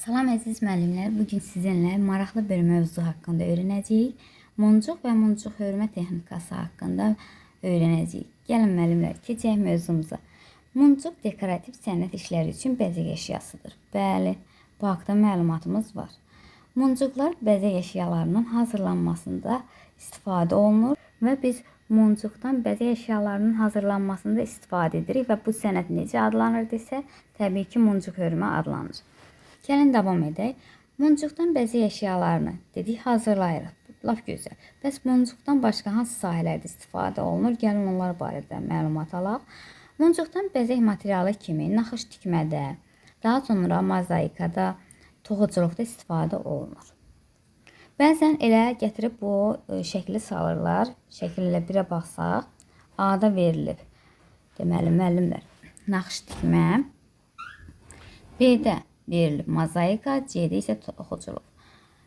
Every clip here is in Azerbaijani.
Salam əziz müəllimlər, bugün sizinlə maraqlı bir mövzu haqqında öyrənəcəyik. Muncuq və muncuq hörmə texnikası haqqında öyrənəcəyik. Gəlin müəllimlər, keçək mövzumuza. Muncuq dekorativ sənət işləri üçün bəzək əşyasıdır. Bəli, bu haqda məlumatımız var. Muncuqlar bəzək əşyalarının hazırlanmasında istifadə olunur və biz muncuqdan bəzək əşyalarının hazırlanmasında istifadə edirik və bu sənət necə adlanır desə, təbii ki, muncuq hörmə adlanır. Gəlin davam edək. Muncuqdan bəzək əşyalarını dedik hazırlayırıq. Laf gözəl. Bəs muncuqdan başqa hansı sahələrdə istifadə olunur? Gəlin onlar barədə məlumat alaq. Muncuqdan bəzək materialı kimi naxış tikmədə, daha sonra mozaikada, toxuculuqda istifadə olunur. Bəzən elə gətirib bu şəkli salırlar. Şəkillə birə baxsaq, A-da verilib. Deməli, müəllimlər, naxış tikmə, B-də verilib mozaika, C-də isə toxuculuq.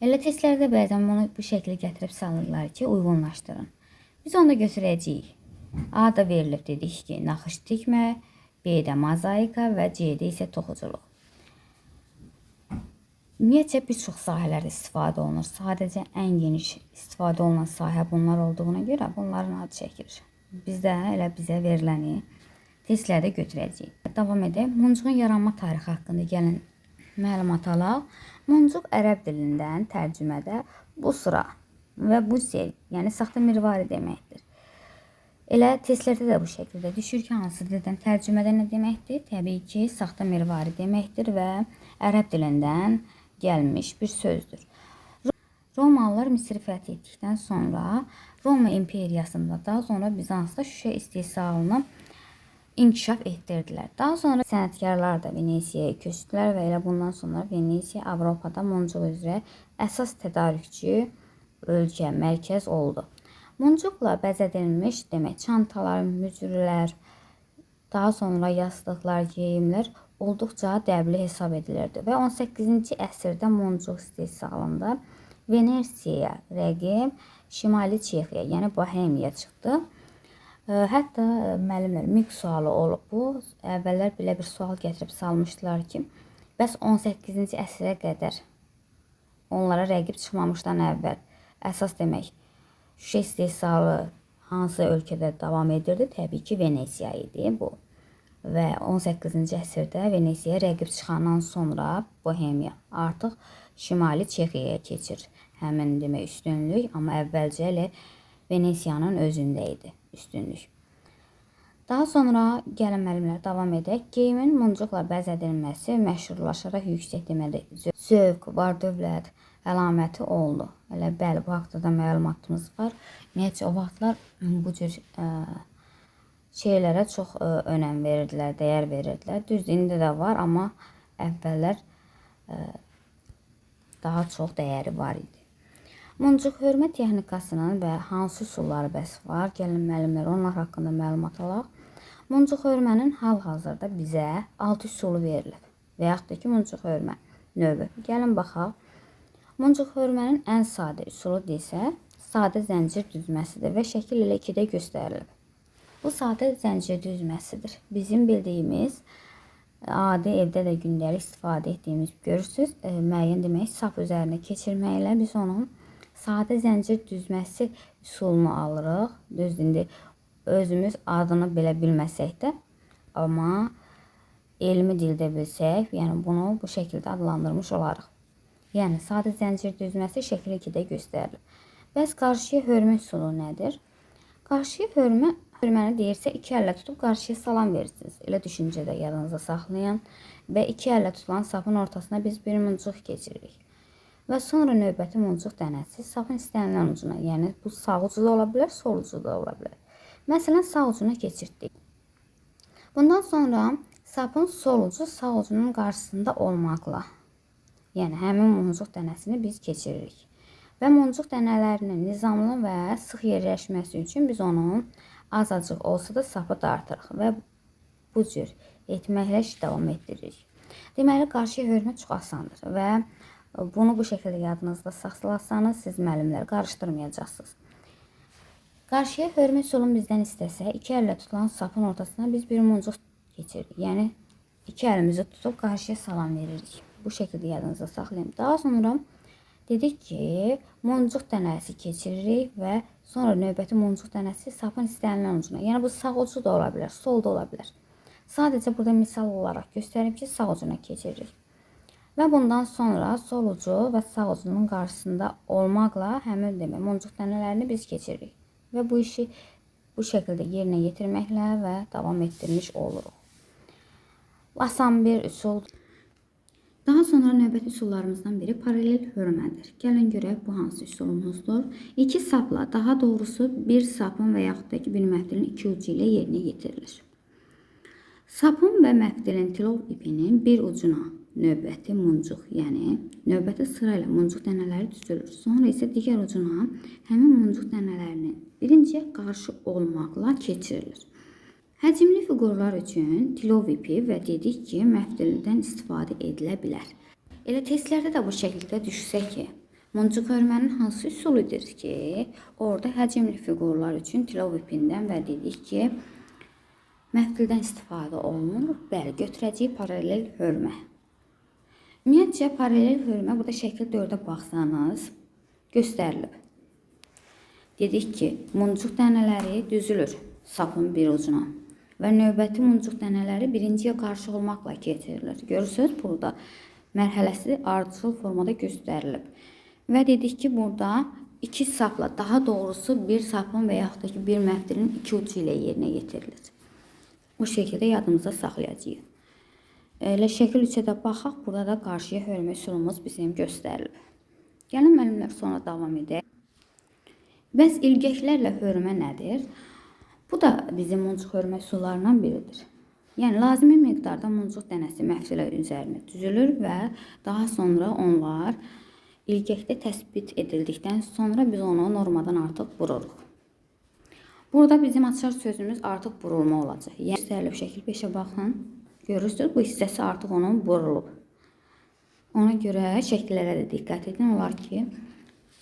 Elə testlərdə bəzən bunu bu şəkli gətirib salırlar ki, uyğunlaşdırın. Biz onu da götürəcəyik. A-da verilib dedik ki, naxış tikmə, B-də mozaika və C-də isə toxuculuq. Ümumiyyətcə bir çox sahələrdə istifadə olunur. Sadəcə ən geniş istifadə olunan sahə bunlar olduğuna görə bunların adı çəkilir. Biz də elə bizə veriləni testlərdə götürəcəyik. Davam edək. Muncuğun yaranma tarixi haqqında gəlin məlumat alaq. Muncuq ərəb dilindən tərcümədə bu sıra və bu sel, yəni saxta mirvari deməkdir. Elə testlərdə də bu şəkildə düşür ki, hansı dildən tərcümədə nə deməkdir? Təbii ki, saxta mirvari deməkdir və ərəb dilindən gəlmiş bir sözdür. Romalılar Misri fəth etdikdən sonra Roma imperiyasında, daha sonra Bizansda şüşə istehsalını inkişaf etdirdilər. Daha sonra sənətkarlar da Venesiyaya köçdülər və elə bundan sonra Venesiya Avropada muncuq üzrə əsas tədarükçü ölkə, mərkəz oldu. Muncuqla bəzədilmiş demək çantalar, mücrülər, daha sonra yastıqlar, geyimlər olduqca dəbli hesab edilirdi və 18-ci əsrdə muncuq istehsalında Venesiyaya rəqib Şimali Çexiya, yəni Bohemiya çıxdı. Hətta müəllimlər miq sualı olub bu. Əvvəllər belə bir sual gətirib salmışdılar ki, bəs 18-ci əsrə qədər onlara rəqib çıxmamışdan əvvəl əsas demək şüşə istehsalı hansı ölkədə davam edirdi? Təbii ki, Venesiya idi bu. Və 18-ci əsrdə Venesiyaya rəqib çıxandan sonra Bohemiya artıq Şimali Çexiyaya keçir. Həmin demək üstünlük, amma əvvəlcə elə Venesiyanın özündə idi üstünlük. Daha sonra gəlin müəllimlər davam edək. Geyimin muncuqla bəzədilməsi məşhurlaşaraq yüksək deməli zövq, var-dövlət əlaməti oldu. Elə bəli, bu haqda da məlumatımız var. Ümumiyyətcə o vaxtlar bu cür şeylərə çox önəm verirdilər, dəyər verirdilər. Düzdür, indi də var, amma əvvəllər daha çox dəyəri var idi. Muncuq hörmə texnikasının və hansı üsulları bəs var? Gəlin müəllimlər onlar haqqında məlumat alaq. Muncuq hörmənin hal-hazırda bizə 6 üsulu verilib və yaxud da ki, muncuq hörmə növü. Gəlin baxaq. Muncuq hörmənin ən sadə üsulu desə, sadə zəncir düzməsidir və şəkil ilə 2-də göstərilib. Bu sadə zəncir düzməsidir. Bizim bildiyimiz adi evdə də gündəlik istifadə etdiyimiz görürsüz, müəyyən demək sap üzərinə keçirməklə biz onun sadə zəncir düzməsi üsulunu alırıq. Düzdür, indi özümüz adını belə bilməsək də, amma elmi dildə bilsək, yəni bunu bu şəkildə adlandırmış olarıq. Yəni sadə zəncir düzməsi şəkil 2-də göstərilir. Bəs qarşıya hörmə üsulu nədir? Qarşıya hörməni deyirsə 2 əllə tutub qarşıya salam verirsiniz. Elə düşüncədə yadınıza saxlayın və 2 əllə tutulan sapın ortasına biz bir muncuq keçiririk. Və sonra növbəti muncuq dənəsi sapın istənilən ucuna, yəni bu sağ ucu da ola bilər, sol ucu da ola bilər. Məsələn, sağ ucuna keçirdik. Bundan sonra sapın sol ucu sağ ucunun qarşısında olmaqla, yəni həmin muncuq dənəsini biz keçiririk. Və muncuq dənələrinin nizamlı və sıx yerləşməsi üçün biz onun azacıq olsa da sapı dartırıq və bu cür etməklə davam etdiririk. Deməli, qarşıya hörmə çox asandır və bunu bu şəkildə yadınızda saxlasanız, siz müəllimlər qarışdırmayacaqsınız. Qarşıya hörmə üsulunu bizdən istəsə, 2 əllə tutulan sapın ortasına biz bir muncuq keçiririk. Yəni, 2 əlimizi tutub qarşıya salam veririk. Bu şəkildə yadınızda saxlayın. Daha sonra dedik ki, muncuq dənəsi keçiririk və sonra növbəti muncuq dənəsi sapın istənilən ucuna. Yəni bu sağ ucu da ola bilər, sol da ola bilər. Sadəcə burada misal olaraq göstərib ki, sağ ucuna keçiririk. Və bundan sonra sol ucu və sağ ucunun qarşısında olmaqla həmin demək muncuq dənələrini biz keçiririk. Və bu işi bu şəkildə yerinə yetirməklə və davam etdirmiş oluruq. Asan bir üsul. Daha sonra növbəti üsullarımızdan biri paralel hörmədir. Gəlin görək bu hansı üsulumuzdur. İki sapla, daha doğrusu bir sapın və yaxud da ki bir məftilin iki ucu ilə yerinə yetirilir. Sapın və məftilin tilov ipinin bir ucuna növbəti muncuq, yəni növbəti sırayla muncuq dənələri düzülür. Sonra isə digər ucuna həmin muncuq dənələrinin birinciyə qarşı olmaqla keçirilir. Həcmli fiqurlar üçün tilov ipi və dedik ki, məftildən istifadə edilə bilər. Elə testlərdə də bu şəkildə düşsə ki, muncuq hörmənin hansı üsuludur ki, orada həcmli fiqurlar üçün tilov ipindən və dedik ki, məftildən istifadə olunur. Bəli, götürəcəyik paralel hörmə. Ümumiyyətcə, paralel hörmə burada şəkil 4-ə baxsanız göstərilib. Dedik ki, muncuq dənələri düzülür sapın bir ucuna və növbəti muncuq dənələri birinciyə qarşı olmaqla keçirilir. Görürsünüz, burada mərhələsi ardıcıl formada göstərilib. Və dedik ki, burada iki sapla, daha doğrusu bir sapın və yaxud da ki bir məftilin iki ucu ilə yerinə yetirilir. Bu şəkildə yadımızda saxlayacağıq. Elə şəkil 3-ə də baxaq, burada da qarşıya hörmə üsulumuz bizim göstərilib. Gəlin müəllimlər sonra davam edək. Bəs ilgəklərlə hörmə nədir? Bu da bizim muncuq hörmə üsullarından biridir. Yəni lazımi miqdarda muncuq dənəsi məftilə üzərinə düzülür və daha sonra onlar ilgəkdə təsbit edildikdən sonra biz onu normadan artıq vururuq. Burada bizim açar sözümüz artıq vurulma olacaq. Yəni göstərilib şəkil 5-ə baxın. Görürsünüz, bu hissəsi artıq onun vurulub. Ona görə şəkillərə də diqqət edin. Olar ki,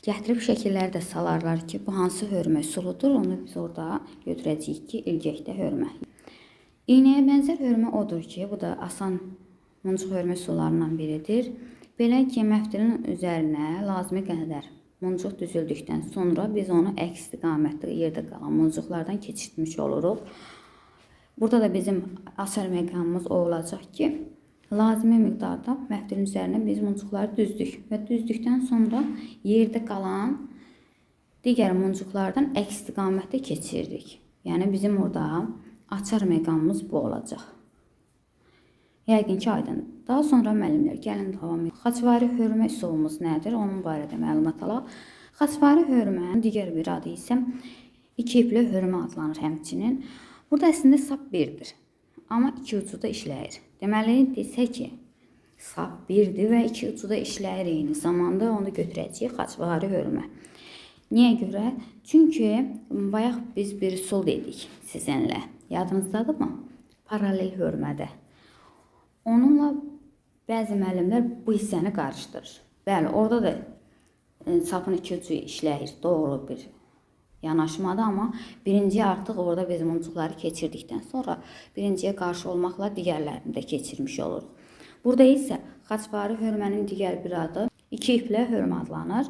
gətirib şəkilləri də salarlar ki, bu hansı hörmə üsuludur. Onu biz orada götürəcəyik ki, ilgəkdə hörmə. İynəyə bənzər hörmə odur ki, bu da asan muncuq hörmə üsullarından biridir. Belə ki, məftilin üzərinə lazımi qədər muncuq düzüldükdən sonra biz onu əks istiqamətdə yerdə qalan muncuqlardan keçirtmiş oluruq. Burada da bizim asar məqamımız o olacaq ki, lazımi miqdarda məftilin üzərinə biz muncuqları düzdük və düzdükdən sonra yerdə qalan digər muncuqlardan əks istiqamətdə keçirdik. Yəni bizim orada açar məqamımız bu olacaq. Yəqin ki, aydın. Daha sonra müəllimlər gəlin davam edək. Xaçvari hörmə üsulumuz nədir? Onun barədə məlumat alaq. Xaçvari hörmənin digər bir adı isə iki ipli hörmə adlanır həmçinin. Burada əslində sap birdir, amma iki ucu da işləyir. Deməli, desək ki, sap birdir və iki ucu da işləyir eyni zamanda, onu götürəcəyik xaçvari hörmə. Niyə görə? Çünki bayaq biz bir üsul dedik sizinlə. Yadınızdadırmı? Paralel hörmədə. Onunla bəzi müəllimlər bu hissəni qarışdırır. Bəli, orada da sapın iki ucu işləyir, doğru bir yanaşmada, amma birinciyə artıq orada biz muncuqları keçirdikdən sonra birinciyə qarşı olmaqla digərlərini də keçirmiş oluruq. Burada isə xaçvari hörmənin digər bir adı iki iplə hörmə adlanır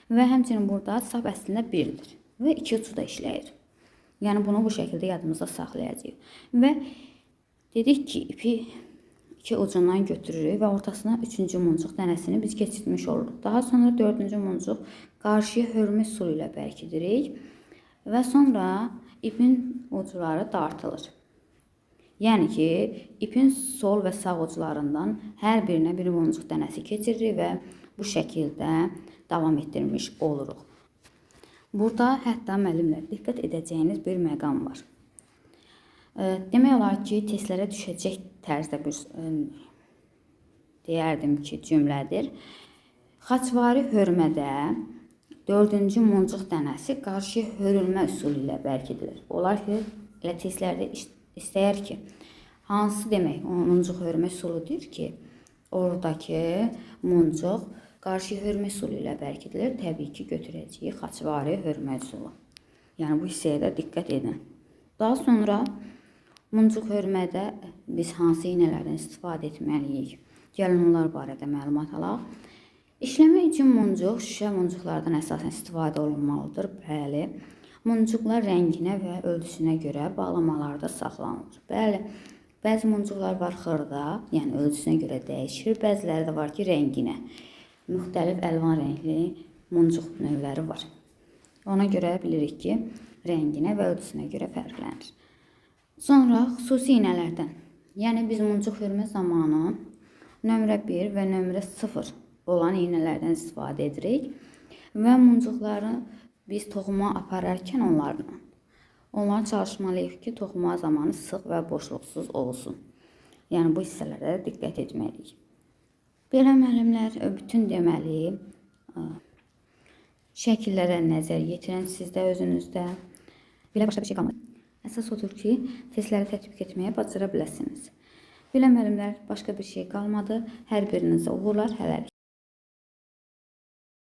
və həmçinin burada sap əslində birdir və iki ucu da işləyir. Yəni bunu bu şəkildə yadımızda saxlayacağıq. Və dedik ki, ipi iki ucundan götürürük və ortasına üçüncü muncuq dənəsini biz keçirmiş oluruq. Daha sonra dördüncü muncuq qarşıya hörmə üsulu ilə bərkidirik və sonra ipin ucları dartılır. Yəni ki, ipin sol və sağ uclarından hər birinə bir muncuq dənəsi keçiririk və bu şəkildə davam etdirmiş oluruq. Burada hətta müəllimlər diqqət edəcəyiniz bir məqam var. Demək olar ki, testlərə düşəcək tərzdə bir deyərdim ki, cümlədir. Xaçvari hörmədə dördüncü muncuq dənəsi qarşıya hörülmə üsulu ilə bərkidilir. Olar ki, elə testlərdə istəyər ki, hansı demək muncuq hörmə üsuludur ki, oradakı muncuq qarşıya hörmə üsulu ilə bərkidilir. Təbii ki, götürəcəyik xaçvari hörmə üsulu. Yəni bu hissəyə də diqqət edin. Daha sonra muncuq hörmədə biz hansı iynələrdən istifadə etməliyik? Gəlin onlar barədə məlumat alaq. İşləmək üçün muncuq, şüşə muncuqlardan əsasən istifadə olunmalıdır. Bəli, muncuqlar rənginə və ölçüsünə görə bağlamalarda saxlanılır. Bəli, bəzi muncuqlar var xırda, yəni ölçüsünə görə dəyişir. Bəziləri də var ki, rənginə. Müxtəlif əlvan rəngli muncuq növləri var. Ona görə bilirik ki, rənginə və ölçüsünə görə fərqlənir. Sonra xüsusi iynələrdən. Yəni biz muncuq hörmə zamanı nömrə 1 və nömrə 0 olan iynələrdən istifadə edirik və muncuqları biz toxuma apararkən onları çalışmalıyıq ki, toxuma zamanı sıx və boşluqsuz olsun. Yəni bu hissələrə diqqət etməliyik. Belə müəllimlər, bütün deməli şəkillərə nəzər yetirən sizdə özünüzdə. Belə başqa bir şey qalmır. Əsas odur ki, testləri tətbiq etməyə bacara biləsiniz. Belə müəllimlər, başqa bir şey qalmadı. Hər birinizə uğurlar, hələlik.